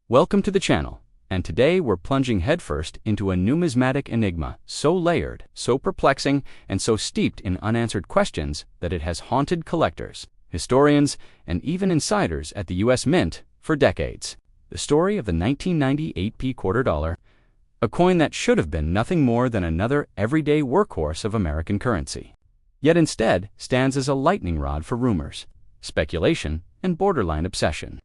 Welcome to the channel, and today we're plunging headfirst into a numismatic enigma so layered, so perplexing, and so steeped in unanswered questions that it has haunted collectors, historians, and even insiders at the U.S. Mint for decades. The story of the 1998 quarter dollar, a coin that should have been nothing more than another everyday workhorse of American currency, yet instead stands as a lightning rod for rumors, speculation, and borderline obsession.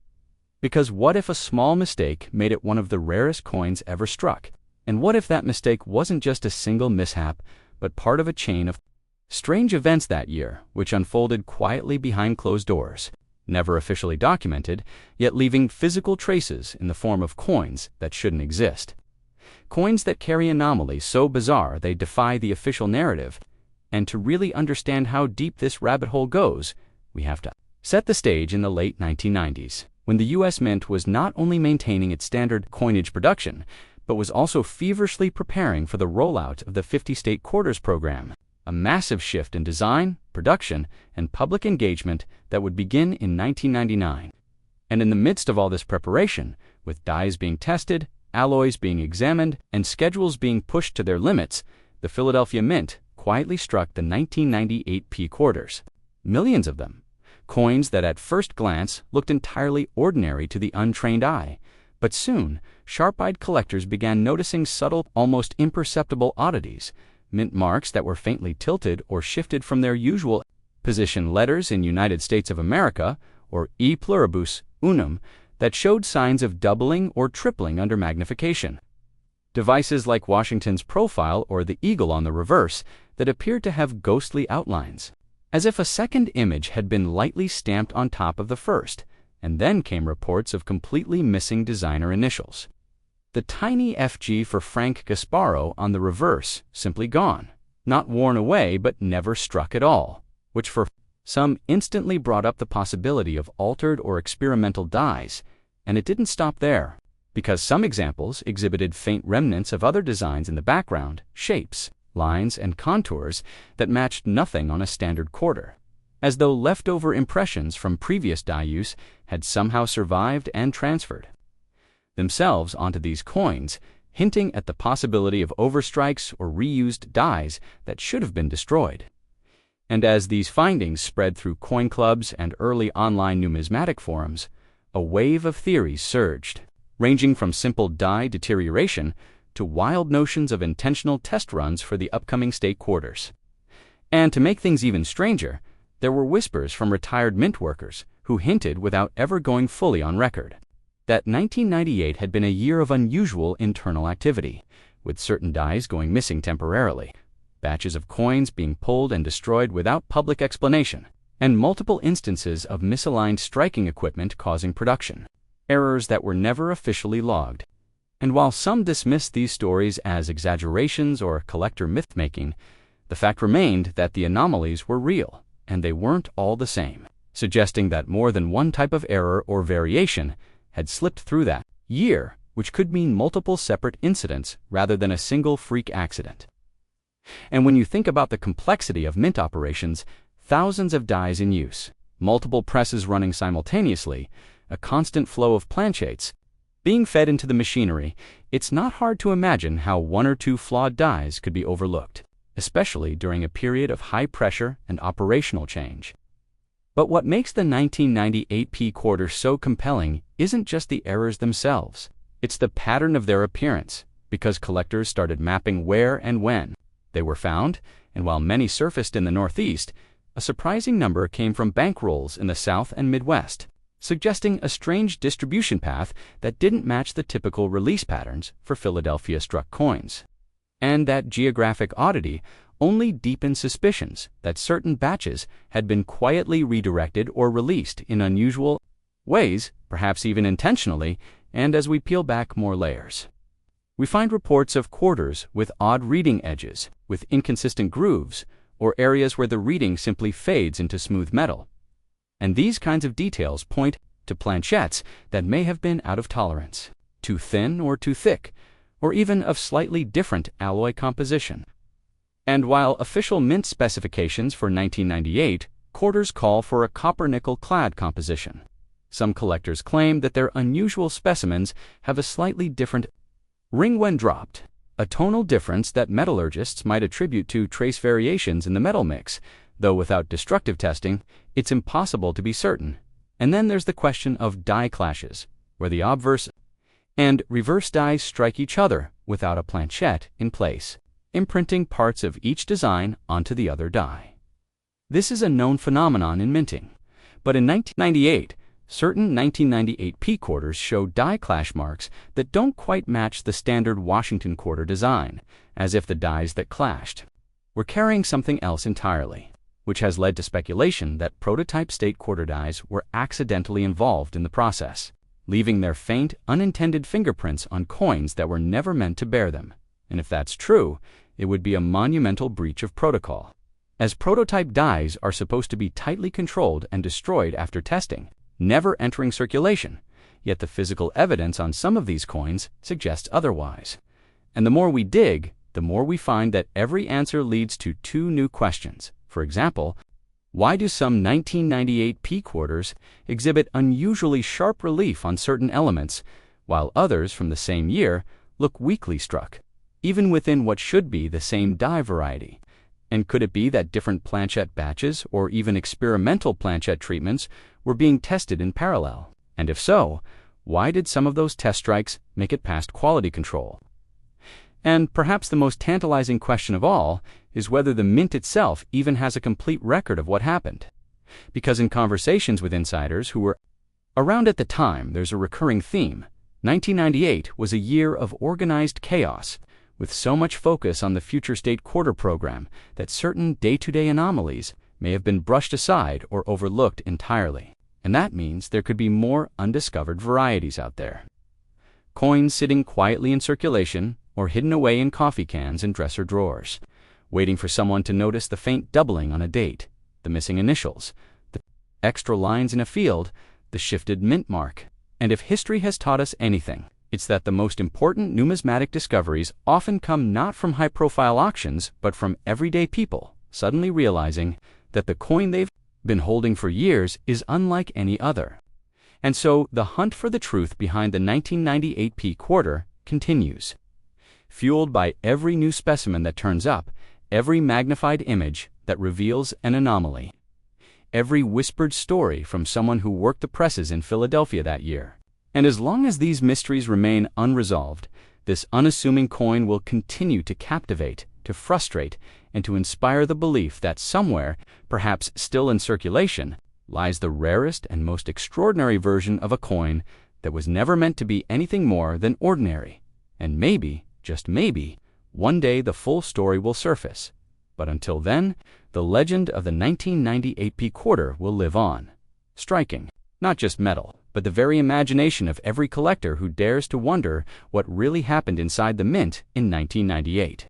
Because what if a small mistake made it one of the rarest coins ever struck? And what if that mistake wasn't just a single mishap, but part of a chain of strange events that year, which unfolded quietly behind closed doors, never officially documented, yet leaving physical traces in the form of coins that shouldn't exist? Coins that carry anomalies so bizarre they defy the official narrative. And to really understand how deep this rabbit hole goes, we have to set the stage in the late 1990s. When the U.S. Mint was not only maintaining its standard coinage production, but was also feverishly preparing for the rollout of the 50-state quarters program, a massive shift in design, production, and public engagement that would begin in 1999. And in the midst of all this preparation, with dies being tested, alloys being examined, and schedules being pushed to their limits, the Philadelphia Mint quietly struck the 1998 P quarters. Millions of them. Coins that at first glance looked entirely ordinary to the untrained eye, but soon, sharp-eyed collectors began noticing subtle, almost imperceptible oddities, mint marks that were faintly tilted or shifted from their usual position, letters in United States of America, or E pluribus unum, that showed signs of doubling or tripling under magnification. Devices like Washington's profile or the eagle on the reverse that appeared to have ghostly outlines, as if a second image had been lightly stamped on top of the first, and then came reports of completely missing designer initials. The tiny FG for Frank Gasparo on the reverse simply gone, not worn away but never struck at all, which for some instantly brought up the possibility of altered or experimental dies, and it didn't stop there, because some examples exhibited faint remnants of other designs in the background, shapes, lines, and contours that matched nothing on a standard quarter, as though leftover impressions from previous die use had somehow survived and transferred themselves onto these coins, hinting at the possibility of overstrikes or reused dies that should have been destroyed. And as these findings spread through coin clubs and early online numismatic forums, a wave of theories surged, ranging from simple die deterioration to wild notions of intentional test runs for the upcoming state quarters. And to make things even stranger, there were whispers from retired mint workers who hinted, without ever going fully on record, that 1998 had been a year of unusual internal activity, with certain dies going missing temporarily, batches of coins being pulled and destroyed without public explanation, and multiple instances of misaligned striking equipment causing production errors that were never officially logged. And while some dismissed these stories as exaggerations or collector myth-making, the fact remained that the anomalies were real, and they weren't all the same, suggesting that more than one type of error or variation had slipped through that year, which could mean multiple separate incidents rather than a single freak accident. And when you think about the complexity of mint operations, thousands of dies in use, multiple presses running simultaneously, a constant flow of planchettes being fed into the machinery, it's not hard to imagine how one or two flawed dies could be overlooked, especially during a period of high pressure and operational change. But what makes the 1998 P quarter so compelling isn't just the errors themselves, it's the pattern of their appearance, because collectors started mapping where and when they were found, and while many surfaced in the Northeast, a surprising number came from bankrolls in the South and Midwest, suggesting a strange distribution path that didn't match the typical release patterns for Philadelphia-struck coins. And that geographic oddity only deepened suspicions that certain batches had been quietly redirected or released in unusual ways, perhaps even intentionally. And as we peel back more layers, we find reports of quarters with odd reading edges, with inconsistent grooves, or areas where the reading simply fades into smooth metal. And these kinds of details point to planchettes that may have been out of tolerance, too thin or too thick, or even of slightly different alloy composition. And while official mint specifications for 1998 quarters call for a copper-nickel clad composition, Some collectors claim that their unusual specimens have a slightly different ring when dropped, a tonal difference that metallurgists might attribute to trace variations in the metal mix, though without destructive testing, it's impossible to be certain. And then there's the question of die clashes, where the obverse and reverse dies strike each other without a planchette in place, imprinting parts of each design onto the other die. This is a known phenomenon in minting, but in 1998, certain 1998 P quarters show die clash marks that don't quite match the standard Washington quarter design, as if the dies that clashed were carrying something else entirely, which has led to speculation that prototype state quarter dies were accidentally involved in the process, leaving their faint, unintended fingerprints on coins that were never meant to bear them. And if that's true, it would be a monumental breach of protocol, as prototype dies are supposed to be tightly controlled and destroyed after testing, never entering circulation, yet the physical evidence on some of these coins suggests otherwise. And the more we dig, the more we find that every answer leads to two new questions. For example, why do some 1998 P quarters exhibit unusually sharp relief on certain elements, while others from the same year look weakly struck, even within what should be the same die variety? And could it be that different planchette batches or even experimental planchette treatments were being tested in parallel? And if so, why did some of those test strikes make it past quality control? And perhaps the most tantalizing question of all is whether the mint itself even has a complete record of what happened. Because in conversations with insiders who were around at the time, there's a recurring theme. 1998 was a year of organized chaos, with so much focus on the future state quarter program that certain day-to-day anomalies may have been brushed aside or overlooked entirely. And that means there could be more undiscovered varieties out there. Coins sitting quietly in circulation or hidden away in coffee cans and dresser drawers, waiting for someone to notice the faint doubling on a date, the missing initials, the extra lines in a field, the shifted mint mark. And if history has taught us anything, it's that the most important numismatic discoveries often come not from high-profile auctions, but from everyday people suddenly realizing that the coin they've been holding for years is unlike any other. And so the hunt for the truth behind the 1998 P quarter continues, fueled by every new specimen that turns up, every magnified image that reveals an anomaly, every whispered story from someone who worked the presses in Philadelphia that year. And as long as these mysteries remain unresolved, this unassuming coin will continue to captivate, to frustrate, and to inspire the belief that somewhere, perhaps still in circulation, lies the rarest and most extraordinary version of a coin that was never meant to be anything more than ordinary. And maybe, just maybe, one day the full story will surface. But until then, the legend of the 1998 P quarter will live on, striking not just metal, but the very imagination of every collector who dares to wonder what really happened inside the mint in 1998.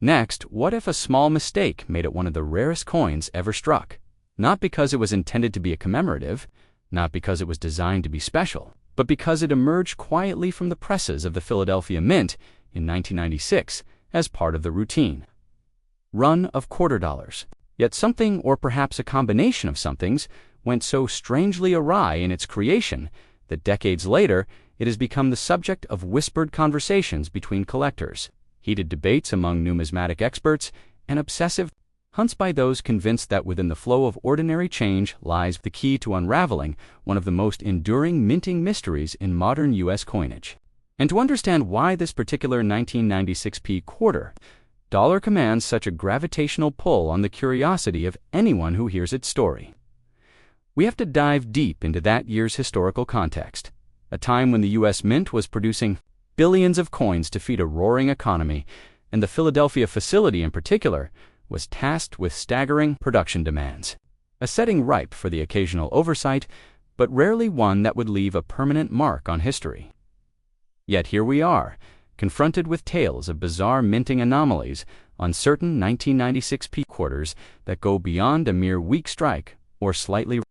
Next, what if a small mistake made it one of the rarest coins ever struck? Not because it was intended to be a commemorative, not because it was designed to be special, but because it emerged quietly from the presses of the Philadelphia Mint in 1996 as part of the routine run of quarter dollars. Yet something, or perhaps a combination of somethings, went so strangely awry in its creation that decades later it has become the subject of whispered conversations between collectors, heated debates among numismatic experts, and obsessive hunts by those convinced that within the flow of ordinary change lies the key to unraveling one of the most enduring minting mysteries in modern U.S. coinage. And to understand why this particular 1996 P quarter dollar commands such a gravitational pull on the curiosity of anyone who hears its story, we have to dive deep into that year's historical context, a time when the U.S. Mint was producing billions of coins to feed a roaring economy, and the Philadelphia facility in particular was tasked with staggering production demands, a setting ripe for the occasional oversight, but rarely one that would leave a permanent mark on history. Yet here we are, confronted with tales of bizarre minting anomalies on certain 1996 P quarters that go beyond a mere weak strike or slightly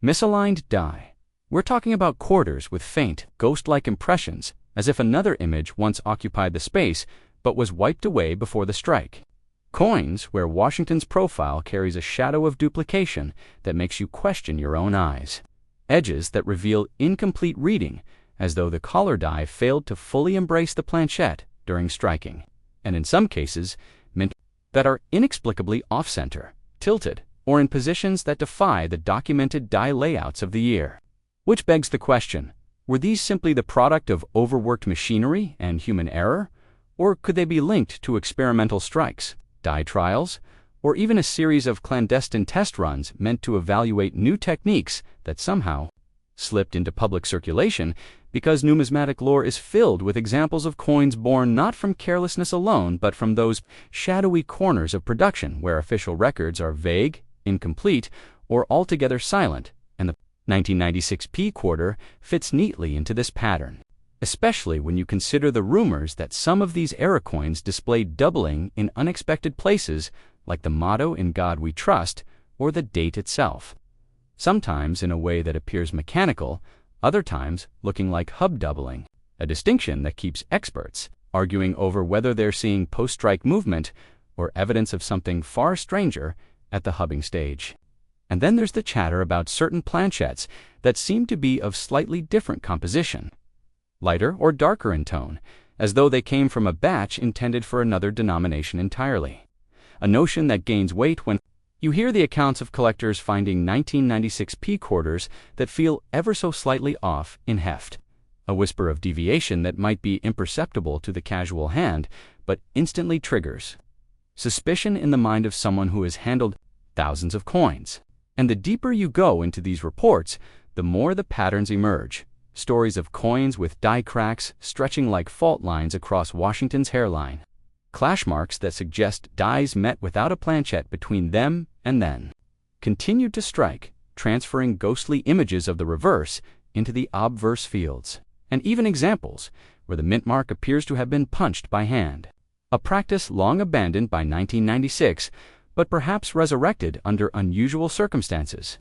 misaligned die. We're talking about quarters with faint, ghost-like impressions, as if another image once occupied the space but was wiped away before the strike. Coins where Washington's profile carries a shadow of duplication that makes you question your own eyes. Edges that reveal incomplete reading, as though the collar die failed to fully embrace the planchette during striking. And in some cases, mint that are inexplicably off-center, tilted, or in positions that defy the documented die layouts of the year. Which begs the question, were these simply the product of overworked machinery and human error? Or could they be linked to experimental strikes, die trials, or even a series of clandestine test runs meant to evaluate new techniques that somehow slipped into public circulation because numismatic lore is filled with examples of coins born not from carelessness alone but from those shadowy corners of production where official records are vague, incomplete, or altogether silent, and the 1996 P quarter fits neatly into this pattern, especially when you consider the rumors that some of these era coins displayed doubling in unexpected places like the motto "In God We Trust" or the date itself. Sometimes in a way that appears mechanical, other times looking like hub doubling, a distinction that keeps experts arguing over whether they're seeing post-strike movement or evidence of something far stranger at the hubbing stage. And then there's the chatter about certain planchettes that seem to be of slightly different composition, lighter or darker in tone, as though they came from a batch intended for another denomination entirely. A notion that gains weight when you hear the accounts of collectors finding 1996 P quarters that feel ever so slightly off in heft, a whisper of deviation that might be imperceptible to the casual hand, but instantly triggers suspicion in the mind of someone who has handled thousands of coins. And the deeper you go into these reports, the more the patterns emerge. Stories of coins with die cracks stretching like fault lines across Washington's hairline. Clash marks that suggest dies met without a planchette between them and then continued to strike, transferring ghostly images of the reverse into the obverse fields. And even examples where the mint mark appears to have been punched by hand. A practice long abandoned by 1996, but perhaps resurrected under unusual circumstances,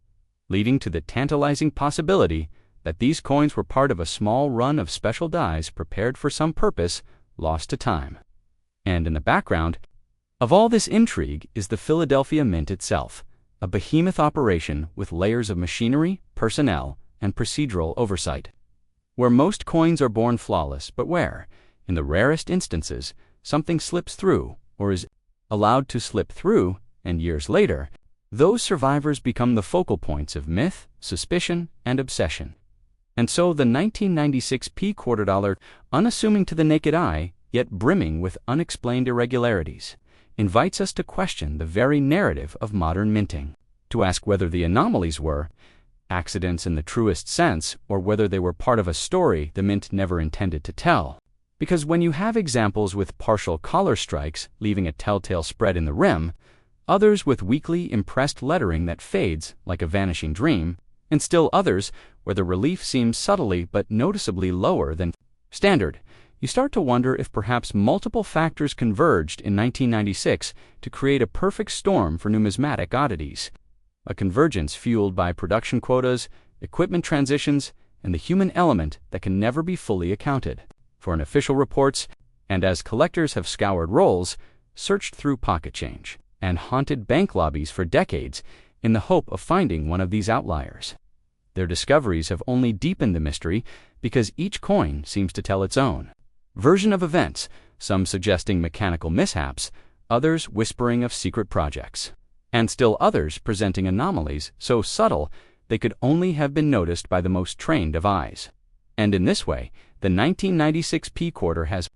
leading to the tantalizing possibility that these coins were part of a small run of special dies prepared for some purpose lost to time. And in the background of all this intrigue is the Philadelphia Mint itself, a behemoth operation with layers of machinery, personnel, and procedural oversight. Where most coins are born flawless, but where, in the rarest instances, something slips through or is allowed to slip through, and years later, those survivors become the focal points of myth, suspicion, and obsession. And so the 1996 P quarter dollar, unassuming to the naked eye, yet brimming with unexplained irregularities, invites us to question the very narrative of modern minting, to ask whether the anomalies were accidents in the truest sense or whether they were part of a story the mint never intended to tell. Because when you have examples with partial collar strikes leaving a telltale spread in the rim, others with weakly impressed lettering that fades like a vanishing dream, and still others where the relief seems subtly but noticeably lower than standard, you start to wonder if perhaps multiple factors converged in 1996 to create a perfect storm for numismatic oddities. A convergence fueled by production quotas, equipment transitions, and the human element that can never be fully accounted for in official reports, and as collectors have scoured rolls, searched through pocket change, and haunted bank lobbies for decades in the hope of finding one of these outliers. Their discoveries have only deepened the mystery because each coin seems to tell its own version of events, some suggesting mechanical mishaps, others whispering of secret projects, and still others presenting anomalies so subtle they could only have been noticed by the most trained of eyes. And in this way, the 1996 P quarter has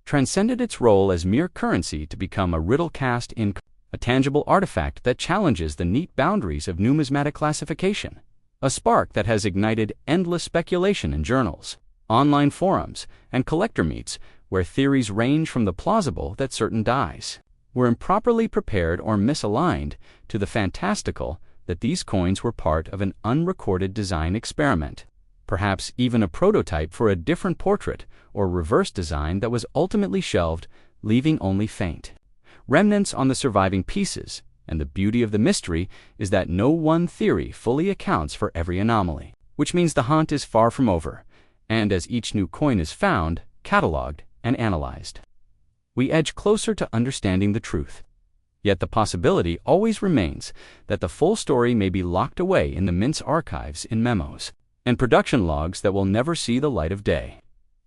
transcended its role as mere currency to become a riddle cast in a tangible artifact that challenges the neat boundaries of numismatic classification, a spark that has ignited endless speculation in journals, online forums, and collector meets where theories range from the plausible that certain dies were improperly prepared or misaligned to the fantastical that these coins were part of an unrecorded design experiment, perhaps even a prototype for a different portrait or reverse design that was ultimately shelved, leaving only faint remnants on the surviving pieces. And the beauty of the mystery is that no one theory fully accounts for every anomaly, which means the hunt is far from over, and as each new coin is found, cataloged, and analyzed, we edge closer to understanding the truth. Yet the possibility always remains that the full story may be locked away in the Mint's archives in memos and production logs that will never see the light of day.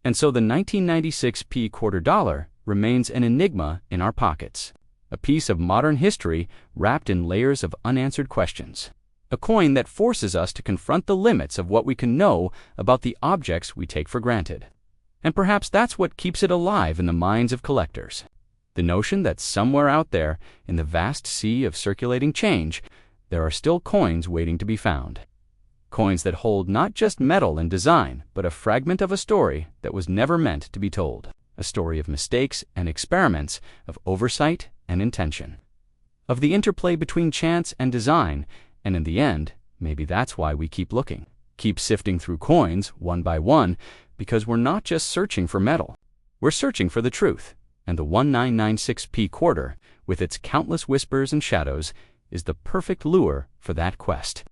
And so the 1996 quarter dollar remains an enigma in our pockets, a piece of modern history wrapped in layers of unanswered questions, a coin that forces us to confront the limits of what we can know about the objects we take for granted. And perhaps that's what keeps it alive in the minds of collectors. The notion that somewhere out there, in the vast sea of circulating change, there are still coins waiting to be found. Coins that hold not just metal and design, but a fragment of a story that was never meant to be told. A story of mistakes and experiments, of oversight and intention, of the interplay between chance and design, and in the end, maybe that's why we keep looking, keep sifting through coins one by one, because we're not just searching for metal, we're searching for the truth. And the 1996 quarter, with its countless whispers and shadows, is the perfect lure for that quest.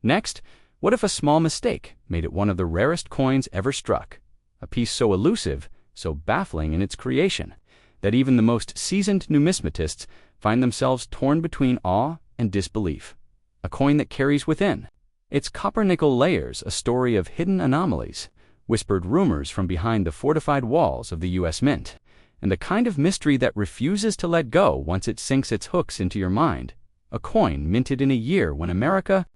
Next, what if a small mistake made it one of the rarest coins ever struck? A piece so elusive, so baffling in its creation, that even the most seasoned numismatists find themselves torn between awe and disbelief. A coin that carries within its copper-nickel layers a story of hidden anomalies, whispered rumors from behind the fortified walls of the U.S. Mint, and the kind of mystery that refuses to let go once it sinks its hooks into your mind. A coin minted in a year when America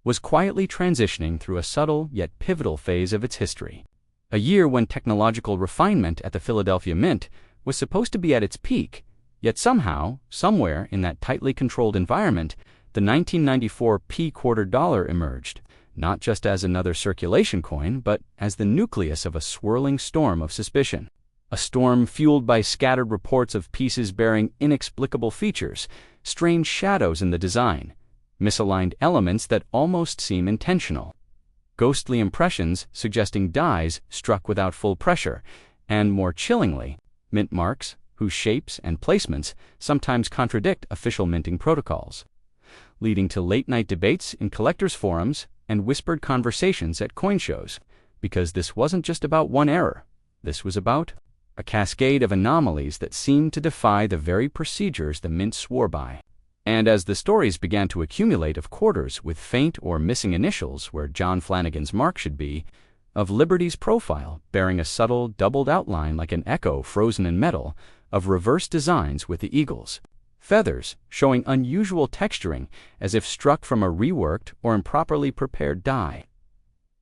was quietly transitioning through a subtle yet pivotal phase of its history. A year when technological refinement at the Philadelphia Mint was supposed to be at its peak, yet somehow, somewhere in that tightly controlled environment, the 1994 quarter dollar emerged, not just as another circulation coin, but as the nucleus of a swirling storm of suspicion. A storm fueled by scattered reports of pieces bearing inexplicable features, strange shadows in the design, misaligned elements that almost seem intentional, ghostly impressions suggesting dies struck without full pressure, and more chillingly, mint marks whose shapes and placements sometimes contradict official minting protocols, leading to late-night debates in collectors' forums and whispered conversations at coin shows, because this wasn't just about one error. This was about a cascade of anomalies that seemed to defy the very procedures the mint swore by. And as the stories began to accumulate of quarters with faint or missing initials where John Flanagan's mark should be, of Liberty's profile bearing a subtle doubled outline like an echo frozen in metal, of reverse designs with the eagles, feathers showing unusual texturing as if struck from a reworked or improperly prepared die,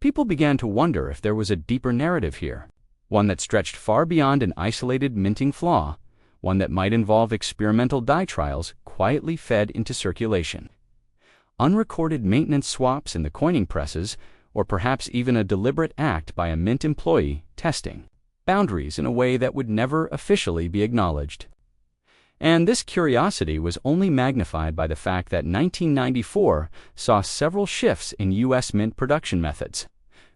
people began to wonder if there was a deeper narrative here, one that stretched far beyond an isolated minting flaw, one that might involve experimental die trials quietly fed into circulation, unrecorded maintenance swaps in the coining presses, or perhaps even a deliberate act by a mint employee testing boundaries in a way that would never officially be acknowledged. And this curiosity was only magnified by the fact that 1994 saw several shifts in U.S. mint production methods,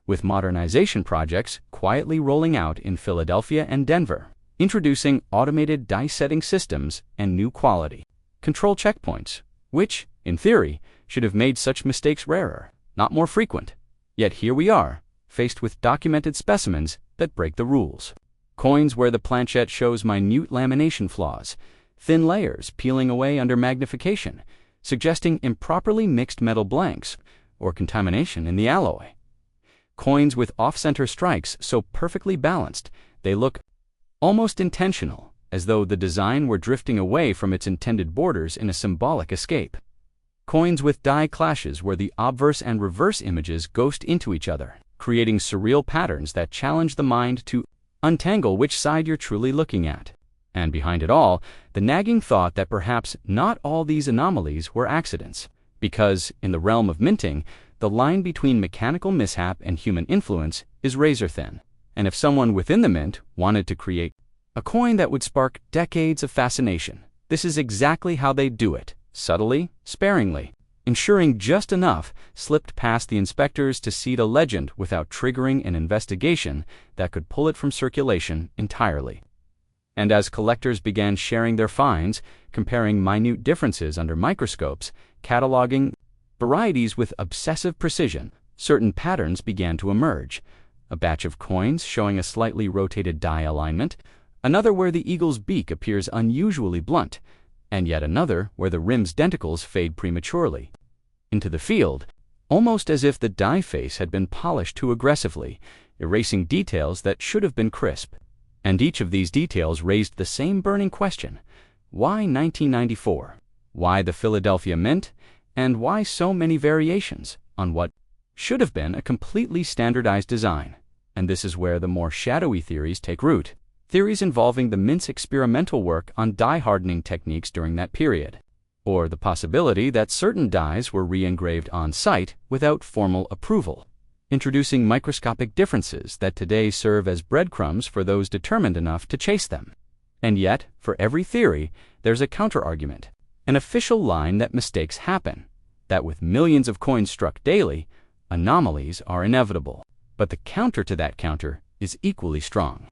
with modernization projects quietly rolling out in Philadelphia and Denver, introducing automated die-setting systems and new quality control checkpoints, which, in theory, should have made such mistakes rarer, not more frequent. Yet here we are, faced with documented specimens that break the rules. Coins where the planchette shows minute lamination flaws, thin layers peeling away under magnification, suggesting improperly mixed metal blanks or contamination in the alloy. Coins with off-center strikes so perfectly balanced they look almost intentional, as though the design were drifting away from its intended borders in a symbolic escape. Coins with die clashes where the obverse and reverse images ghost into each other, creating surreal patterns that challenge the mind to untangle which side you're truly looking at. And behind it all, the nagging thought that perhaps not all these anomalies were accidents, because, in the realm of minting, the line between mechanical mishap and human influence is razor thin. And if someone within the mint wanted to create a coin that would spark decades of fascination, this is exactly how they'd do it, subtly, sparingly, ensuring just enough slipped past the inspectors to seed a legend without triggering an investigation that could pull it from circulation entirely. And as collectors began sharing their finds, comparing minute differences under microscopes, cataloging varieties with obsessive precision, certain patterns began to emerge. A batch of coins showing a slightly rotated die alignment, another where the eagle's beak appears unusually blunt, and yet another where the rim's denticles fade prematurely. Into the field, almost as if the die face had been polished too aggressively, erasing details that should have been crisp. And each of these details raised the same burning question: why 1994? Why the Philadelphia Mint? And why so many variations on what should have been a completely standardized design? And this is where the more shadowy theories take root. Theories involving the mint's experimental work on die hardening techniques during that period, or the possibility that certain dies were re-engraved on site without formal approval, introducing microscopic differences that today serve as breadcrumbs for those determined enough to chase them. And yet, for every theory, there's a counterargument, an official line that mistakes happen, that with millions of coins struck daily, anomalies are inevitable. But the counter to that counter is equally strong.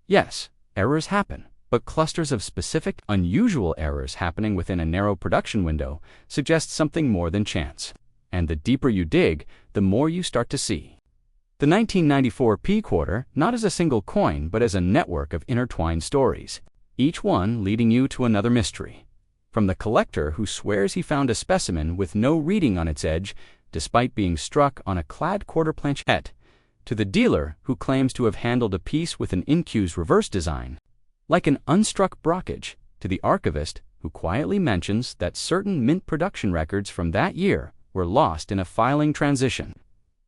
Yes, errors happen, but clusters of specific, unusual errors happening within a narrow production window suggest something more than chance. And the deeper you dig, the more you start to see the 1994 P quarter not as a single coin, but as a network of intertwined stories, each one leading you to another mystery. From the collector who swears he found a specimen with no reading on its edge, despite being struck on a clad quarter planchette, to the dealer who claims to have handled a piece with an incue's reverse design, like an unstruck brockage, to the archivist who quietly mentions that certain mint production records from that year were lost in a filing transition,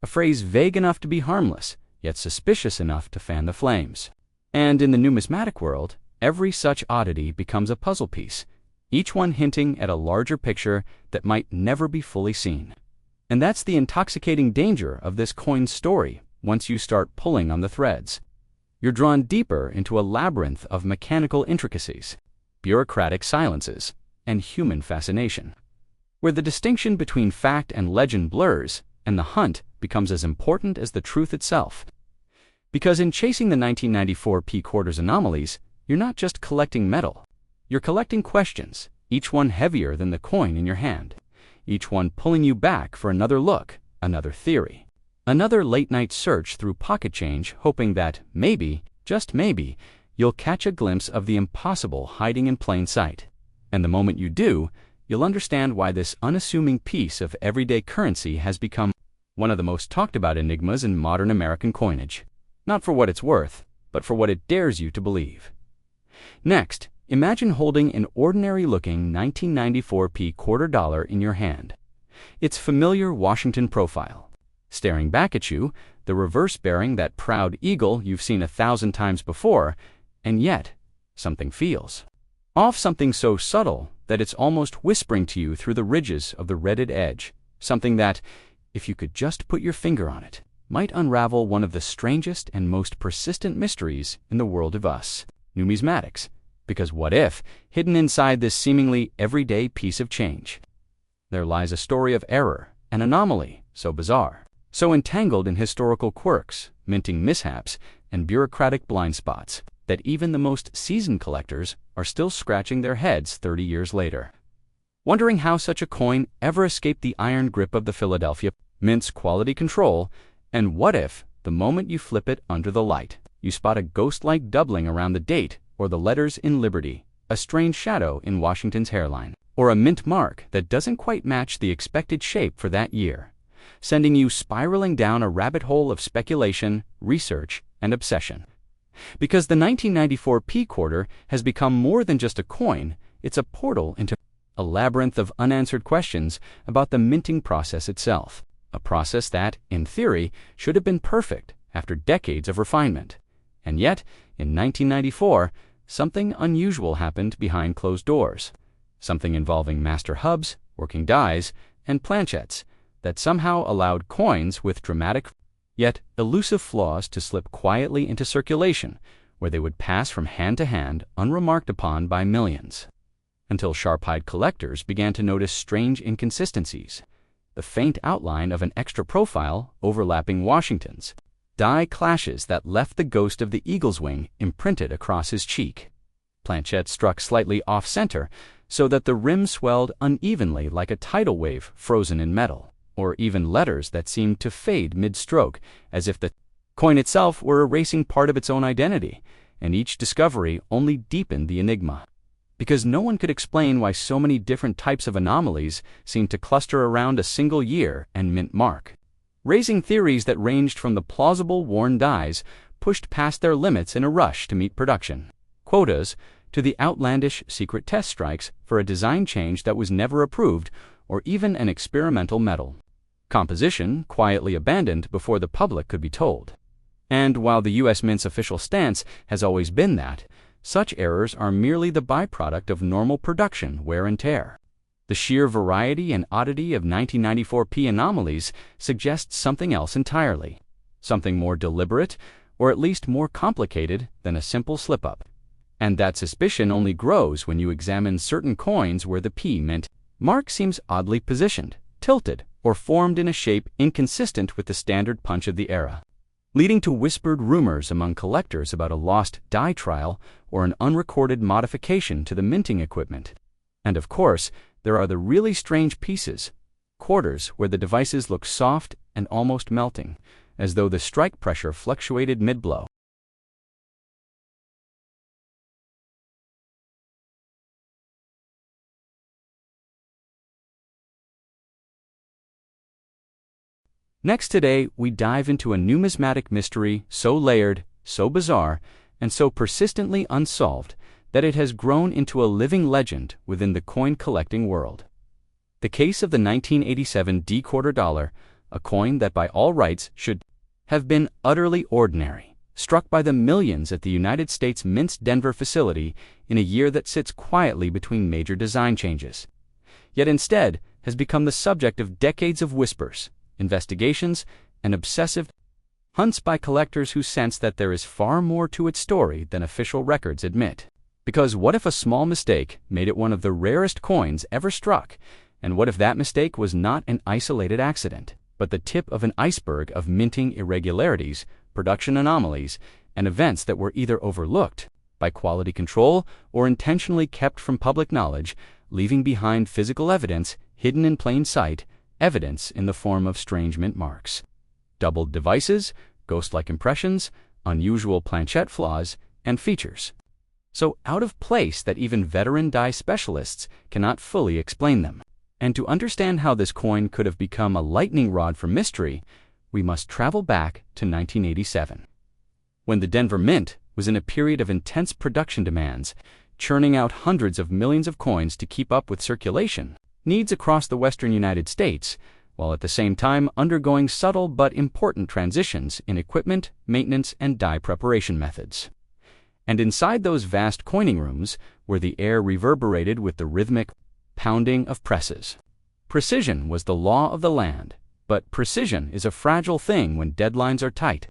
a phrase vague enough to be harmless, yet suspicious enough to fan the flames. And in the numismatic world, every such oddity becomes a puzzle piece, each one hinting at a larger picture that might never be fully seen. And that's the intoxicating danger of this coin's story. Once you start pulling on the threads, you're drawn deeper into a labyrinth of mechanical intricacies, bureaucratic silences, and human fascination, where the distinction between fact and legend blurs, and the hunt becomes as important as the truth itself. Because in chasing the 1994 P quarters anomalies, you're not just collecting metal, you're collecting questions, each one heavier than the coin in your hand, each one pulling you back for another look, another theory, another late-night search through pocket change, hoping that maybe, just maybe, you'll catch a glimpse of the impossible hiding in plain sight. And the moment you do, you'll understand why this unassuming piece of everyday currency has become one of the most talked about enigmas in modern American coinage. Not for what it's worth, but for what it dares you to believe. Next, imagine holding an ordinary-looking 1994 P quarter dollar in your hand. Its familiar Washington profile. Staring back at you, the reverse bearing that proud eagle you've seen 1,000 times before, and yet, something feels off, something so subtle that it's almost whispering to you through the ridges of the redded edge, something that, if you could just put your finger on it, might unravel one of the strangest and most persistent mysteries in the world of us, numismatics. Because what if, hidden inside this seemingly everyday piece of change, there lies a story of error, an anomaly so bizarre, so entangled in historical quirks, minting mishaps, and bureaucratic blind spots, that even the most seasoned collectors are still scratching their heads 30 years later, wondering how such a coin ever escaped the iron grip of the Philadelphia Mint's quality control. And what if, the moment you flip it under the light, you spot a ghost-like doubling around the date or the letters in Liberty, a strange shadow in Washington's hairline, or a mint mark that doesn't quite match the expected shape for that year, sending you spiraling down a rabbit hole of speculation, research, and obsession. Because the 1994 P quarter has become more than just a coin, it's a portal into a labyrinth of unanswered questions about the minting process itself, a process that, in theory, should have been perfect after decades of refinement. And yet, in 1994, something unusual happened behind closed doors, something involving master hubs, working dies, and planchettes that somehow allowed coins with dramatic yet elusive flaws to slip quietly into circulation, where they would pass from hand to hand unremarked upon by millions. Until sharp-eyed collectors began to notice strange inconsistencies, the faint outline of an extra profile overlapping Washington's, die clashes that left the ghost of the eagle's wing imprinted across his cheek, planchettes struck slightly off-center so that the rim swelled unevenly like a tidal wave frozen in metal, or even letters that seemed to fade mid-stroke as if the coin itself were erasing part of its own identity, and each discovery only deepened the enigma. Because no one could explain why so many different types of anomalies seemed to cluster around a single year and mint mark, raising theories that ranged from the plausible worn dies pushed past their limits in a rush to meet production quotas to the outlandish secret test strikes for a design change that was never approved or even an experimental metal composition quietly abandoned before the public could be told. And while the U.S. Mint's official stance has always been that such errors are merely the byproduct of normal production wear and tear, the sheer variety and oddity of 1994 P anomalies suggests something else entirely, something more deliberate or at least more complicated than a simple slip-up. And that suspicion only grows when you examine certain coins where the P mint mark seems oddly positioned, tilted, or formed in a shape inconsistent with the standard punch of the era, leading to whispered rumors among collectors about a lost die trial or an unrecorded modification to the minting equipment. And of course, there are the really strange pieces, quarters where the devices look soft and almost melting, as though the strike pressure fluctuated mid-blow. Next today, we dive into a numismatic mystery so layered, so bizarre, and so persistently unsolved that it has grown into a living legend within the coin-collecting world. The case of the 1987 D quarter dollar, a coin that by all rights should have been utterly ordinary, struck by the millions at the United States Mint's Denver facility in a year that sits quietly between major design changes, yet instead has become the subject of decades of whispers, investigations, and obsessive hunts by collectors who sense that there is far more to its story than official records admit. Because what if a small mistake made it one of the rarest coins ever struck? And what if that mistake was not an isolated accident, but the tip of an iceberg of minting irregularities, production anomalies, and events that were either overlooked by quality control or intentionally kept from public knowledge, leaving behind physical evidence hidden in plain sight, evidence in the form of strange mint marks, doubled devices, ghost-like impressions, unusual planchette flaws, and features so out of place that even veteran die specialists cannot fully explain them. And to understand how this coin could have become a lightning rod for mystery, we must travel back to 1987, when the Denver Mint was in a period of intense production demands, churning out hundreds of millions of coins to keep up with circulation needs across the western United States, while at the same time undergoing subtle but important transitions in equipment, maintenance, and die preparation methods. And inside those vast coining rooms, where the air reverberated with the rhythmic pounding of presses, precision was the law of the land. But precision is a fragile thing when deadlines are tight,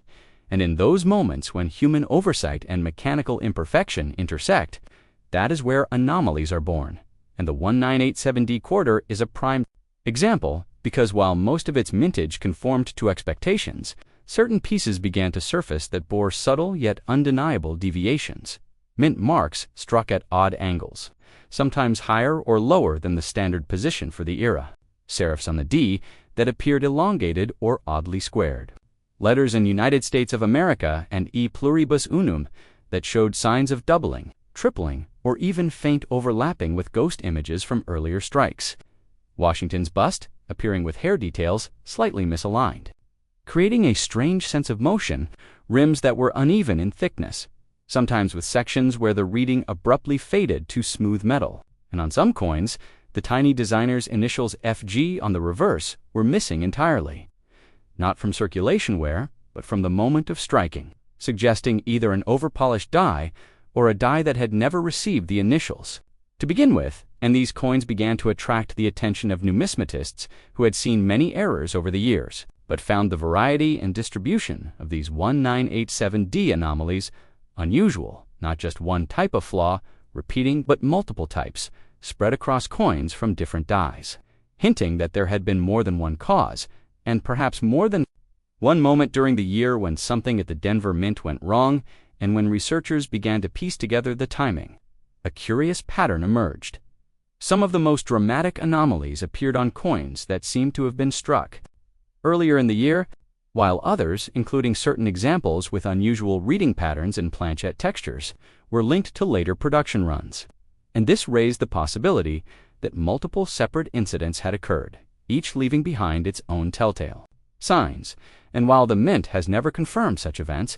and in those moments when human oversight and mechanical imperfection intersect, that is where anomalies are born. And the 1987D quarter is a prime example, because while most of its mintage conformed to expectations, certain pieces began to surface that bore subtle yet undeniable deviations, mint marks struck at odd angles, sometimes higher or lower than the standard position for the era, serifs on the D that appeared elongated or oddly squared, letters in United States of America and E pluribus unum that showed signs of doubling, tripling, or even faint overlapping with ghost images from earlier strikes, Washington's bust appearing with hair details slightly misaligned, creating a strange sense of motion, rims that were uneven in thickness, sometimes with sections where the reading abruptly faded to smooth metal, and on some coins, the tiny designer's initials FG on the reverse were missing entirely, not from circulation wear, but from the moment of striking, suggesting either an overpolished die or a die that had never received the initials to begin with, and these coins began to attract the attention of numismatists who had seen many errors over the years, but found the variety and distribution of these 1987D anomalies unusual, not just one type of flaw repeating, but multiple types spread across coins from different dies, hinting that there had been more than one cause, and perhaps more than one moment during the year when something at the Denver Mint went wrong, and when researchers began to piece together the timing. A curious pattern emerged. Some of the most dramatic anomalies appeared on coins that seemed to have been struck earlier in the year, while others, including certain examples with unusual reading patterns and planchette textures, were linked to later production runs. And this raised the possibility that multiple separate incidents had occurred, each leaving behind its own telltale signs. And while the Mint has never confirmed such events,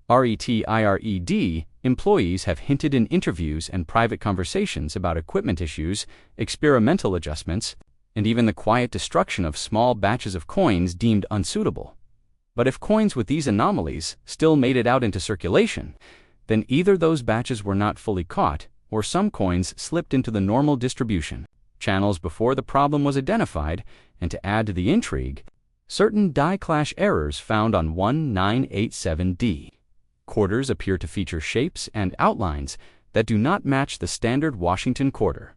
RETIRED employees have hinted in interviews and private conversations about equipment issues, experimental adjustments, and even the quiet destruction of small batches of coins deemed unsuitable. But if coins with these anomalies still made it out into circulation, then either those batches were not fully caught, or some coins slipped into the normal distribution channels before the problem was identified. And to add to the intrigue, certain die clash errors found on 1987D quarters appear to feature shapes and outlines that do not match the standard Washington quarter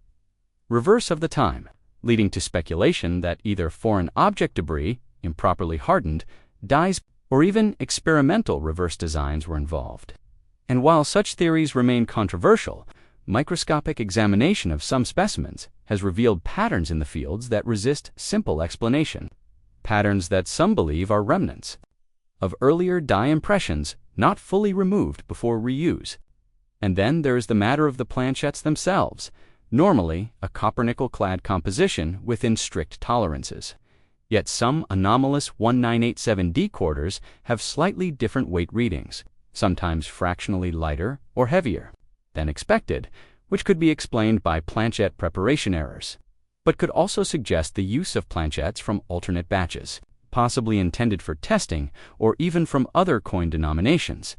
reverse of the time, leading to speculation that either foreign object debris, improperly hardened, dies, or even experimental reverse designs were involved. And while such theories remain controversial, microscopic examination of some specimens has revealed patterns in the fields that resist simple explanation, patterns that some believe are remnants of earlier die impressions not fully removed before reuse. And then there is the matter of the planchettes themselves, normally a copper-nickel-clad composition within strict tolerances. Yet some anomalous 1987D quarters have slightly different weight readings, sometimes fractionally lighter or heavier than expected, which could be explained by planchette preparation errors, but could also suggest the use of planchettes from alternate batches, possibly intended for testing or even from other coin denominations.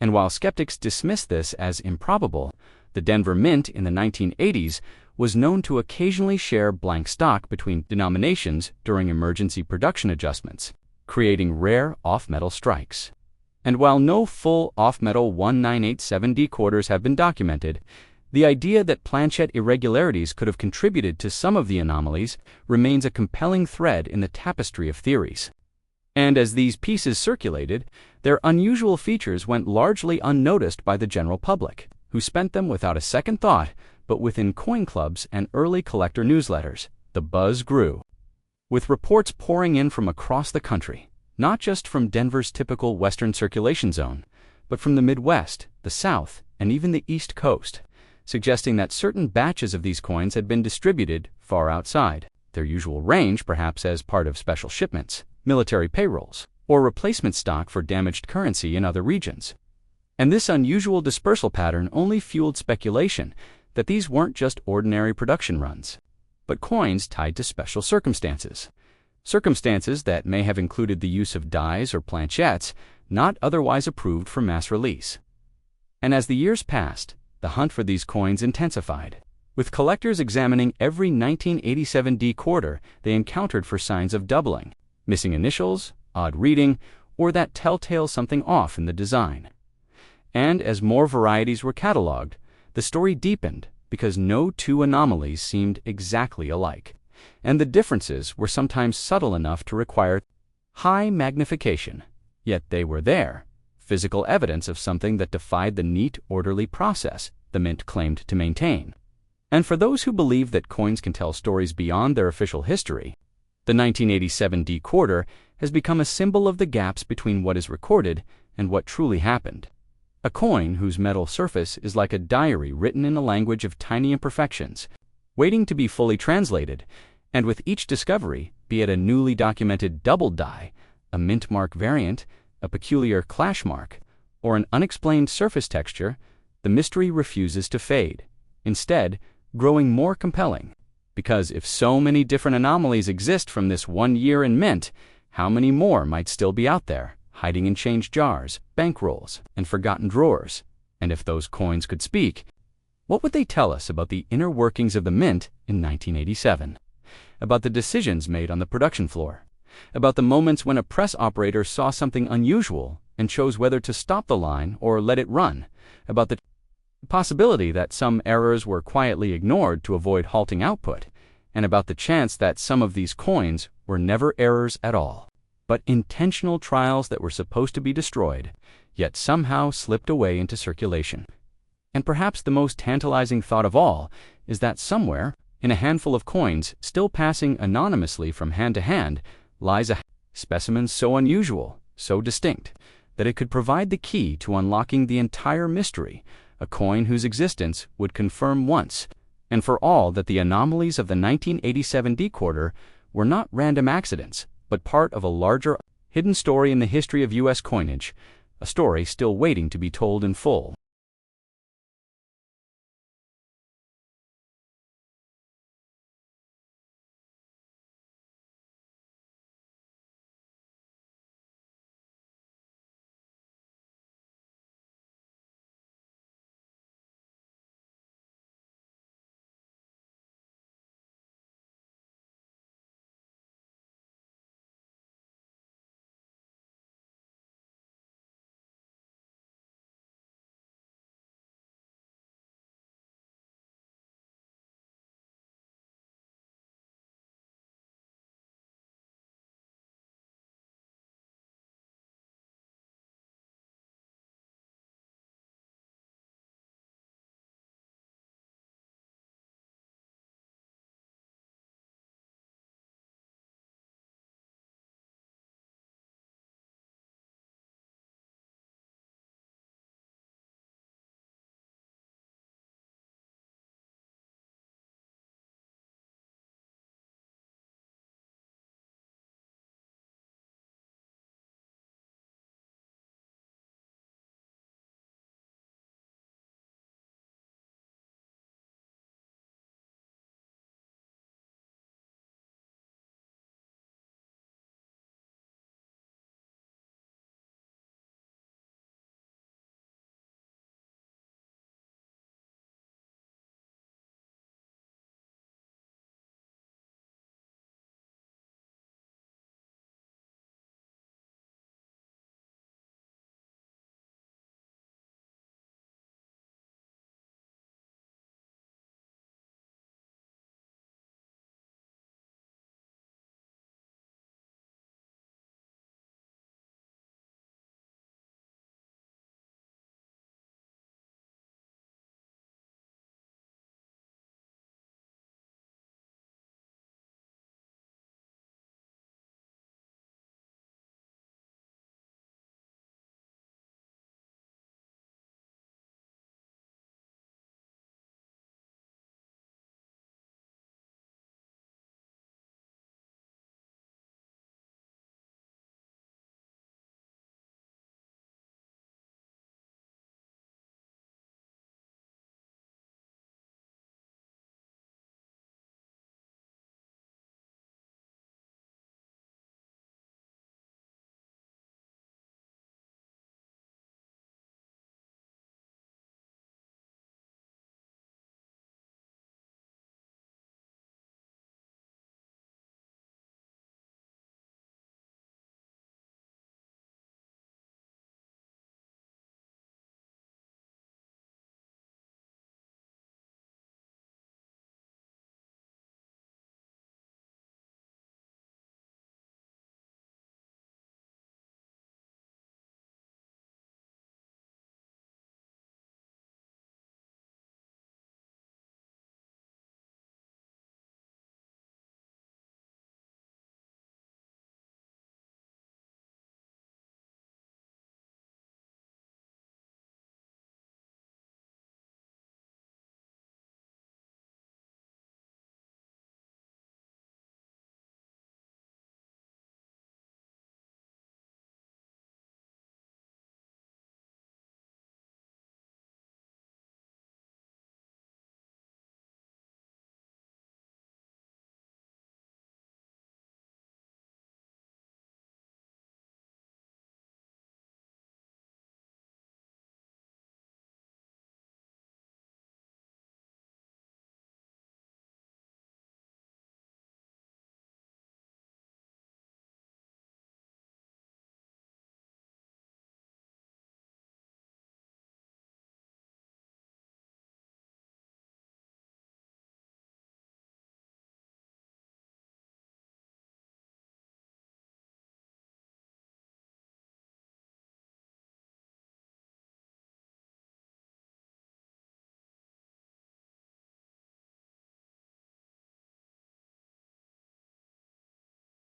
And while skeptics dismiss this as improbable, the Denver Mint in the 1980s was known to occasionally share blank stock between denominations during emergency production adjustments, creating rare off-metal strikes. And while no full off-metal 1987D quarters have been documented, the idea that planchette irregularities could have contributed to some of the anomalies remains a compelling thread in the tapestry of theories. And as these pieces circulated, their unusual features went largely unnoticed by the general public, who spent them without a second thought. But within coin clubs and early collector newsletters, the buzz grew, with reports pouring in from across the country, not just from Denver's typical Western circulation zone, but from the Midwest, the South, and even the East Coast, suggesting that certain batches of these coins had been distributed far outside their usual range, perhaps as part of special shipments, military payrolls, or replacement stock for damaged currency in other regions. And this unusual dispersal pattern only fueled speculation that these weren't just ordinary production runs, but coins tied to special circumstances that may have included the use of dies or planchettes not otherwise approved for mass release. And as the years passed, the hunt for these coins intensified, with collectors examining every 1987D quarter they encountered for signs of doubling, missing initials, odd reading, or that telltale something off in the design. And as more varieties were cataloged, the story deepened because no two anomalies seemed exactly alike, and the differences were sometimes subtle enough to require high magnification. Yet they were there, physical evidence of something that defied the neat, orderly process the Mint claimed to maintain. And for those who believe that coins can tell stories beyond their official history, the 1987D quarter has become a symbol of the gaps between what is recorded and what truly happened. A coin whose metal surface is like a diary written in a language of tiny imperfections, waiting to be fully translated, and with each discovery, be it a newly documented double die, a mint mark variant, a peculiar clash mark, or an unexplained surface texture, the mystery refuses to fade, instead growing more compelling. Because if so many different anomalies exist from this 1 year in mint, how many more might still be out there, hiding in change jars, bankrolls, and forgotten drawers? And if those coins could speak, what would they tell us about the inner workings of the mint in 1987? About the decisions made on the production floor? About the moments when a press operator saw something unusual and chose whether to stop the line or let it run? About the possibility that some errors were quietly ignored to avoid halting output? And about the chance that some of these coins were never errors at all, but intentional trials that were supposed to be destroyed, yet somehow slipped away into circulation? And perhaps the most tantalizing thought of all is that somewhere, in a handful of coins still passing anonymously from hand to hand, lies a specimen so unusual, so distinct, that it could provide the key to unlocking the entire mystery, a coin whose existence would confirm once and for all that the anomalies of the 1987 decorder were not random accidents, but part of a larger, hidden story in the history of U.S. coinage, a story still waiting to be told in full.